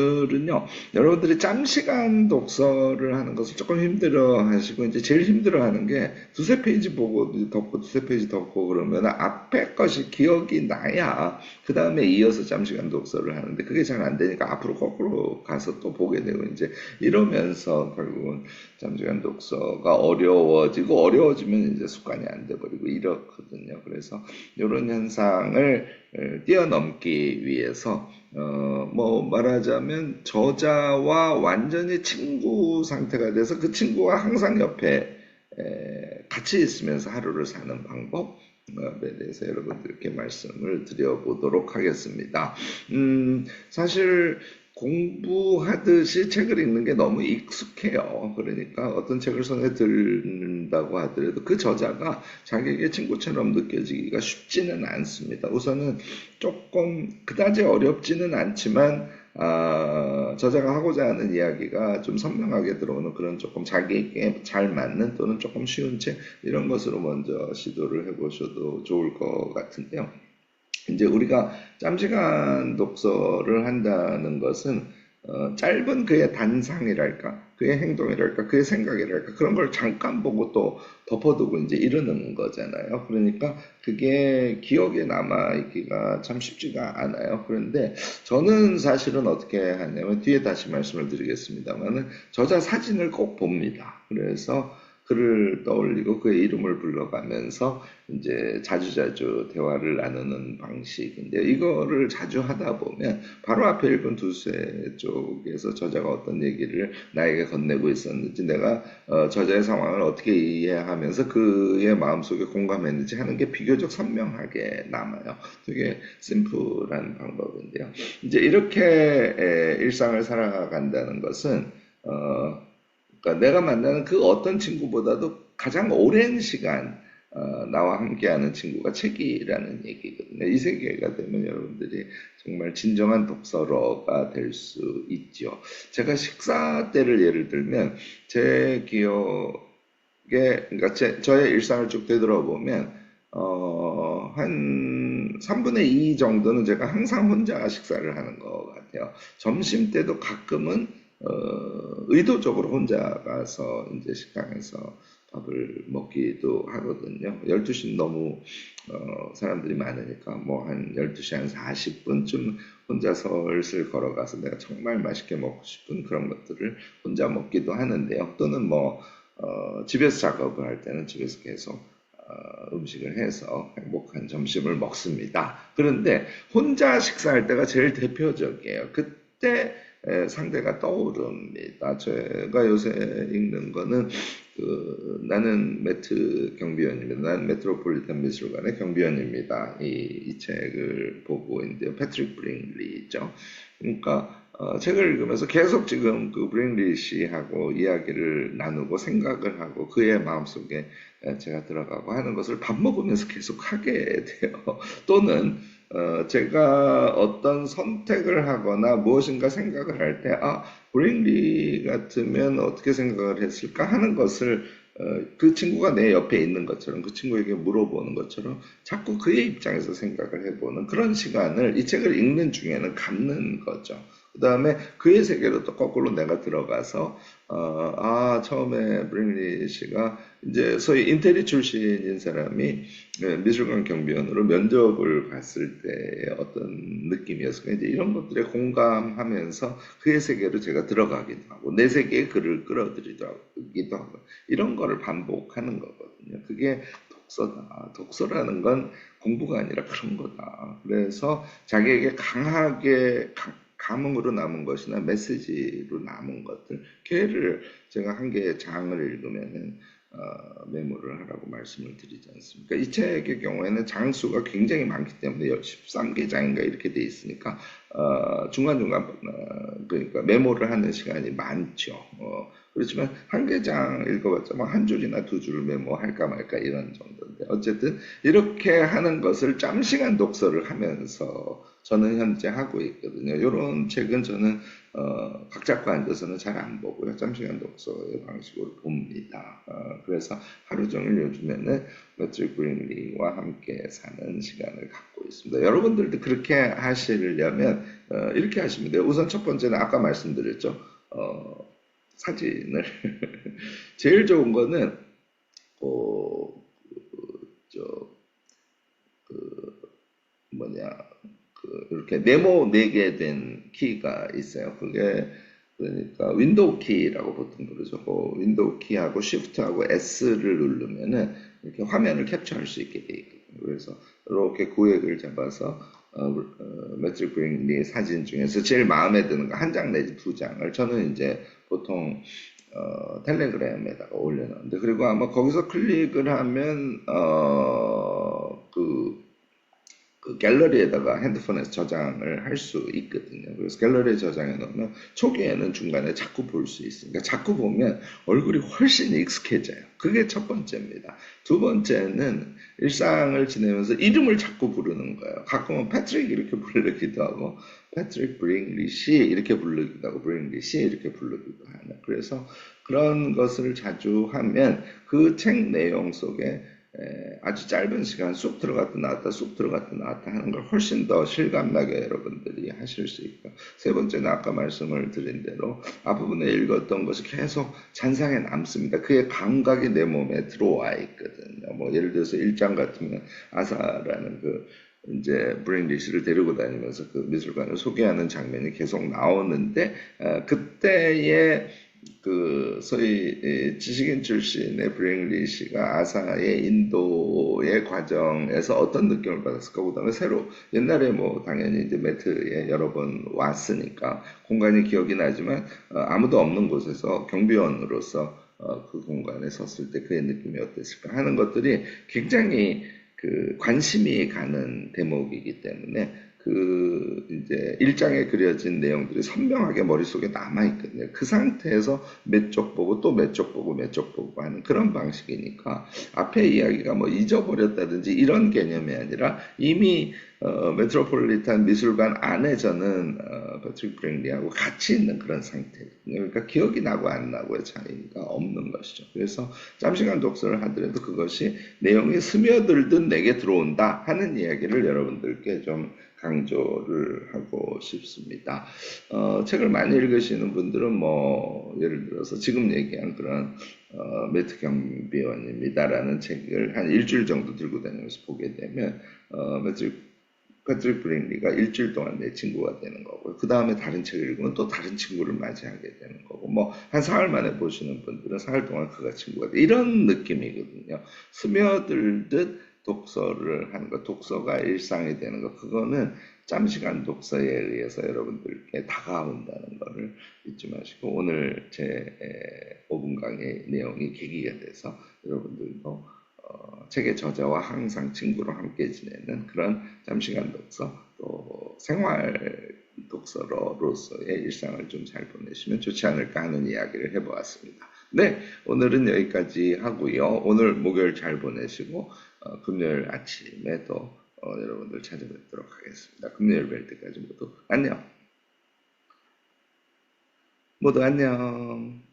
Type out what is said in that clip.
들은요, 여러분들이 짬시간 독서를 하는 것을 조금 힘들어 하시고, 이제 제일 힘들어 하는 게 두세 페이지 보고 덮고 두세 페이지 덮고 그러면 앞에 것이 기억이 나야 그 다음에 이어서 짬시간 독서를 하는데 그게 잘 안 되니까 앞으로 거꾸로 가서 또 보게 되고 이제 이러면서 결국은 짬시간 독서가 어려워지고 어려워지면 이제 습관이 안 돼버리고 이렇거든요. 그래서 이런 현상을 뛰어넘기 위해서 뭐 말하자면 저자와 완전히 친구 상태가 돼서 그 친구와 항상 옆에 같이 있으면서 하루를 사는 방법에 대해서 여러분들께 말씀을 드려보도록 하겠습니다. 사실 공부하듯이 책을 읽는 게 너무 익숙해요. 그러니까 어떤 책을 손에 든다고 하더라도 그 저자가 자기에게 친구처럼 느껴지기가 쉽지는 않습니다. 우선은 조금 그다지 어렵지는 않지만 저자가 하고자 하는 이야기가 좀 선명하게 들어오는 그런 조금 자기에게 잘 맞는 또는 조금 쉬운 책 이런 것으로 먼저 시도를 해보셔도 좋을 것 같은데요. 이제 우리가 짬시간 독서를 한다는 것은 짧은 그의 단상이랄까, 그의 행동이랄까, 그의 생각이랄까 그런 걸 잠깐 보고 또 덮어두고 이제 이러는 거잖아요. 그러니까 그게 기억에 남아 있기가 참 쉽지가 않아요. 그런데 저는 사실은 어떻게 하냐면 뒤에 다시 말씀을 드리겠습니다만은 저자 사진을 꼭 봅니다. 그래서 그를 떠올리고 그의 이름을 불러가면서 이제 자주자주 대화를 나누는 방식인데 이거를 자주 하다 보면 바로 앞에 읽은 두세 쪽에서 저자가 어떤 얘기를 나에게 건네고 있었는지 내가 저자의 상황을 어떻게 이해하면서 그의 마음속에 공감했는지 하는 게 비교적 선명하게 남아요. 되게 심플한 방법인데요. 이제 이렇게 일상을 살아간다는 것은 그러니까 내가 만나는 그 어떤 친구보다도 가장 오랜 시간 나와 함께하는 친구가 책이라는 얘기거든요. 이 세계가 되면 여러분들이 정말 진정한 독서러가 될 수 있죠. 제가 식사 때를 예를 들면 제 기억에 그러니까 저의 일상을 쭉 되돌아보면 한 3분의 2 정도는 제가 항상 혼자 식사를 하는 것 같아요. 점심 때도 가끔은 의도적으로 혼자 가서 이제 식당에서 밥을 먹기도 하거든요. 12시는 너무 사람들이 많으니까 뭐 한 12시 한 40분쯤 혼자 설슬 걸어가서 내가 정말 맛있게 먹고 싶은 그런 것들을 혼자 먹기도 하는데요. 또는 뭐 집에서 작업을 할 때는 집에서 계속 음식을 해서 행복한 점심을 먹습니다. 그런데 혼자 식사할 때가 제일 대표적이에요. 그때 상대가 떠오릅니다. 제가 요새 읽는 거는 나는 매트 경비원입니다. 나는 메트로폴리탄 미술관의 경비원입니다. 이 책을 보고 있는데요. 패트릭 브링리죠. 그러니까 책을 읽으면서 계속 지금 그 브링리 씨하고 이야기를 나누고 생각을 하고 그의 마음속에 제가 들어가고 하는 것을 밥 먹으면서 계속 하게 돼요. 또는 제가 어떤 선택을 하거나 무엇인가 생각을 할 때, 브링리 같으면 어떻게 생각을 했을까 하는 것을 그 친구가 내 옆에 있는 것처럼 그 친구에게 물어보는 것처럼 자꾸 그의 입장에서 생각을 해보는 그런 시간을 이 책을 읽는 중에는 갖는 거죠. 그 다음에 그의 세계로 또 거꾸로 내가 들어가서 처음에 브링리 씨가 이제 소위 인테리 출신인 사람이 미술관 경비원으로 면접을 봤을 때의 어떤 느낌이었을까 이제 이런 것들에 공감하면서 그의 세계로 제가 들어가기도 하고 내 세계에 그를 끌어들이기도 하고 이런 거를 반복하는 거거든요. 그게 독서다. 독서라는 건 공부가 아니라 그런 거다. 그래서 자기에게 강하게 감흥으로 남은 것이나 메시지로 남은 것들, 걔를 제가 한 개의 장을 읽으면은 메모를 하라고 말씀을 드리지 않습니까? 이 책의 경우에는 장수가 굉장히 많기 때문에 13개 장인가 이렇게 돼 있으니까 중간중간 그러니까 메모를 하는 시간이 많죠. 그렇지만 한 개 장 읽어봤자 뭐 한 줄이나 두 줄을 메모할까 말까 이런 정도인데 어쨌든 이렇게 하는 것을 짬시간 독서를 하면서 저는 현재 하고 있거든요. 이런 책은 저는 각 잡고 앉아서는 잘 안 보고요. 짬시간 독서의 방식으로 봅니다. 그래서 하루 종일 요즘에는 매트릭 브링리와 함께 사는 시간을 갖고 있습니다. 여러분들도 그렇게 하시려면 그러면 이렇게 하시면 돼요. 우선 첫 번째는 아까 말씀드렸죠. 사진을 제일 좋은 거는 어, 저 뭐냐 이렇게 네모네개 된 키가 있어요. 그게 그러니까 윈도우 키라고 보통 부르죠. 그 윈도우 키하고 쉬프트하고 S를 누르면은 이렇게 화면을 캡처할 수 있게 돼 있거든요. 그래서 이렇게 구획을 잡아서 매트릭 브링리 사진 중에서 제일 마음에 드는 거 한 장 내지 두 장을 저는 이제 보통 텔레그램에다가 올려놓는데 그리고 아마 거기서 클릭을 하면 그 갤러리에다가 핸드폰에서 저장을 할 수 있거든요. 그래서 갤러리에 저장해 놓으면 초기에는 중간에 자꾸 볼 수 있으니까 자꾸 보면 얼굴이 훨씬 익숙해져요. 그게 첫 번째입니다. 두 번째는 일상을 지내면서 이름을 자꾸 부르는 거예요. 가끔은 패트릭 이렇게 부르기도 하고 패트릭 브링리시 이렇게 부르기도 하고 브링리시 이렇게 부르기도 하는. 그래서 그런 것을 자주 하면 그 책 내용 속에 아주 짧은 시간 쑥 들어갔다 나왔다 쑥 들어갔다 나왔다 하는 걸 훨씬 더 실감나게 여러분들이 하실 수 있고 세 번째는 아까 말씀을 드린 대로 앞부분에 읽었던 것이 계속 잔상에 남습니다. 그의 감각이 내 몸에 들어와 있거든요. 뭐 예를 들어서 1장 같으면 아사라는 그 이제 브링리시를 데리고 다니면서 그 미술관을 소개하는 장면이 계속 나오는데 그때의 그 소위 지식인 출신의 브링리 씨가 아사의 인도의 과정에서 어떤 느낌을 받았을까? 그다음에 새로 옛날에 뭐 당연히 이제 매트에 여러 번 왔으니까 공간이 기억이 나지만 아무도 없는 곳에서 경비원으로서 그 공간에 섰을 때 그의 느낌이 어땠을까 하는 것들이 굉장히 그 관심이 가는 대목이기 때문에 그 이제 일장에 그려진 내용들이 선명하게 머릿속에 남아있거든요. 그 상태에서 몇 쪽 보고 또 몇 쪽 보고 몇 쪽 보고 하는 그런 방식이니까 앞에 이야기가 뭐 잊어버렸다든지 이런 개념이 아니라 이미 메트로폴리탄 미술관 안에 저는 패트릭 브링리하고 같이 있는 그런 상태거든요. 그러니까 기억이 나고 안 나고의 차이가 없는 것이죠. 그래서 잠시간 독서를 하더라도 그것이 내용이 스며들듯 내게 들어온다 하는 이야기를 여러분들께 좀 강조를 하고 싶습니다. 책을 많이 읽으시는 분들은 뭐 예를 들어서 지금 얘기한 그런 매트 경비원입니다라는 책을 한 일주일 정도 들고 다니면서 보게 되면 패트릭 브링리가 일주일 동안 내 친구가 되는 거고 그 다음에 다른 책을 읽으면 또 다른 친구를 맞이하게 되는 거고 뭐 한 사흘 만에 보시는 분들은 사흘 동안 그가 친구가 돼 이런 느낌이거든요. 스며들듯 독서를 하는 것, 독서가 일상이 되는 것, 그거는 짬시간 독서에 의해서 여러분들께 다가온다는 것을 잊지 마시고 오늘 제 5분 강의 내용이 계기가 돼서 여러분들도 책의 저자와 항상 친구로 함께 지내는 그런 잠시간 독서 또 생활 독서로서의 일상을 좀 잘 보내시면 좋지 않을까 하는 이야기를 해보았습니다. 네, 오늘은 여기까지 하고요. 오늘 목요일 잘 보내시고 금요일 아침에 또 여러분들 찾아뵙도록 하겠습니다. 금요일 뵐 때까지 모두 안녕. 모두 안녕.